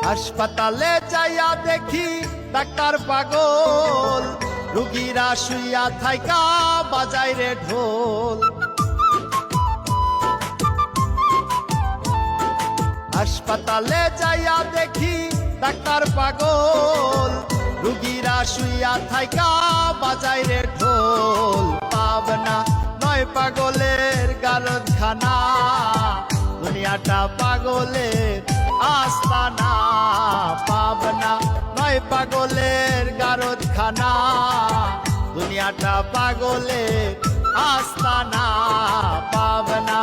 হাসপাতালে যাইয়া দেখি ডাক্তার পাগল, রুগীরা শুইয়া থাইকা বাজায় রে ঢোল। হাসপাতালে যাইয়া দেখি ডাক্তার পাগল, রুগীরা শুইয়া থাইকা বাজায় রে ঢোল। পাবনা নয় পাগলের গারদখানা, দুনিয়াটা পাগলের আস্তানা। পাবনা নয় পাগলের গারদখানা, দুনিয়াটা পাগলের আস্তানা। পাবনা।